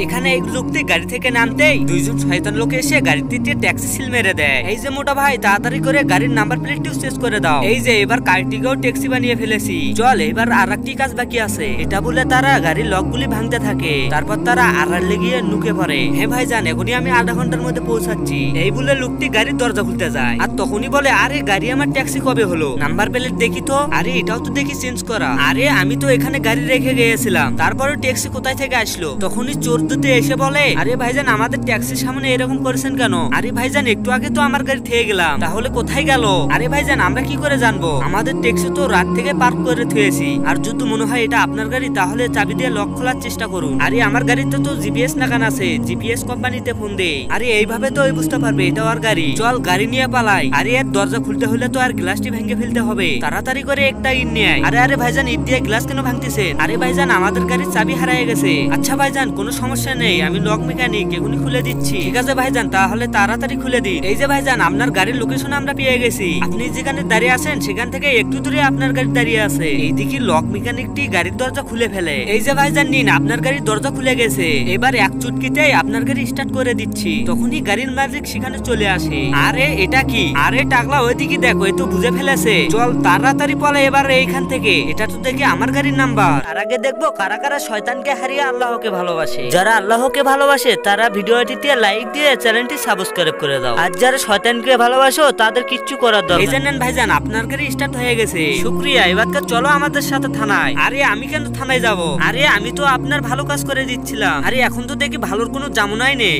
এখানে এক লোকটি গাড়ি থেকে নামতেই দুইজন শয়তান লোক এসে গাড়িটিতে ট্যাক্সি সিল মেরে দেয়। এই যে মোটা ভাই, তাড়াতাড়ি করে গাড়ির নাম্বার প্লেটটিও চেঞ্জ করে দাও। এই যে এবার কারটিকেও ট্যাক্সি বানিয়ে ফেলেছি, চল এবার আর একটি কাজ বাকি আছে। এটা বলে তারা গাড়ির লকগুলি ভাঙতে থাকে, তারপর তারা আড়ালে গিয়ে নুকে পড়ে। হ্যাঁ ভাইজান, এখনই আমি আধা ঘন্টার মধ্যে পৌঁছাচ্ছি। এই বলে লোকটি গাড়ির দরজা খুলতে যায়, আর তখনই বলে, আরে গাড়ি আমার ট্যাক্সি কবে হলো? নাম্বার প্লেট দেখি তো। আরে এটাও তো দেখি চেঞ্জ করা। আরে আমি তো এখানে গাড়ি রেখে গিয়েছিলাম, তারপরে ট্যাক্সি কোথায় থেকে আসলো? তখনই চোর দুটো এসে বলে, আরে ভাইজান আমাদের ট্যাক্সির সামনে এরকম করেছেন কেন? আরে ভাইজান একটু আগে তো আমার গাড়ি থেকে গেলাম, তাহলে কোথায় গেল? আরে ভাইজান আমরা কি করে জানবো? আমাদের ট্যাক্সি তো রাত থেকে পার্ক করে থুয়েছি, আর যদি মনে হয় এটা আপনার গাড়ি তাহলে চাবি দিয়ে লক খোলার চেষ্টা করুন। আরে আমার গাড়িতে তো জিপিএস লাগানো আছে, জিপিএস কোম্পানিতে ফোন দে। আরে এইভাবে তো ওই বুঝতে পারবে এটা আর গাড়ি। চল গাড়ি নিয়ে পালাই। আরে এর দরজা খুলতে হলে তো আর গ্লাসটি ভেঙে ফেলতে হবে, তাড়াতাড়ি করে একটা ইট নিয়ে আয়। আরে ভাইজান ইট দিয়ে গ্লাস কেন ভাঙতেছেন? আরে ভাইজান আমাদের গাড়ির চাবি হারিয়ে গেছে। আচ্ছা ভাইজান কোনো সমস্যা নেই, আমি লক মেকানিক, এখনই খুলে দিচ্ছি। ঠিক আছে ভাইজান, তাহলে তাড়াতাড়ি খুলে দিন। এই যে ভাইজান আপনার গাড়ির লোকেশন আমরা পেয়ে গেছি, আপনি যেখানে দাঁড়িয়ে আছেন সেখান থেকে একটু দূরে আপনার গাড়ি দাঁড়িয়ে আছে। এইদিকে লক মেকানিকটি গাড়ির দরজা খুলে ফেলে। এই যে ভাইজান নিন, আপনার গাড়ির দরজা খুলে গেছে। এবার এক চুটকিতেই আপনার গাড়ি স্টার্ট করে দিচ্ছি। তখনই গাড়ির মালিক সেখানে চলে আসে। আরে এটা কি? আরে টাকলা ওইদিকে দেখো, এ তো বুঝে ফেলেছে। চল তাড়াতাড়ি পলে এবার এইখান থেকে। এটা তো দেখে আমার গাড়ির নাম্বার। তার আগে দেখবো কারা কারা শয়তানকে হারিয়ে আল্লাহকে ভালোবাসে। যারা আল্লাহকে ভালোবাসে তারা ভিডিওটিতে লাইক দিয়ে চ্যানেলটি সাবস্ক্রাইব করে দাও, আর যারা শয়তানকে ভালোবাসো তাদের কিচ্ছু করার দরকার নেই। জানেন ভাইজান আপনার গাড়ি স্টার্ট হয়ে গেছে, শুকরিয়া। এবার চলো আমাদের সাথে থানায়। আরে আমি কেন থানায় যাব? আরে আমি তো আপনার ভালো কাজ করে দিচ্ছিলাম। আরে এখন তো দেখি ভালোর কোনো জামুনাই নেই।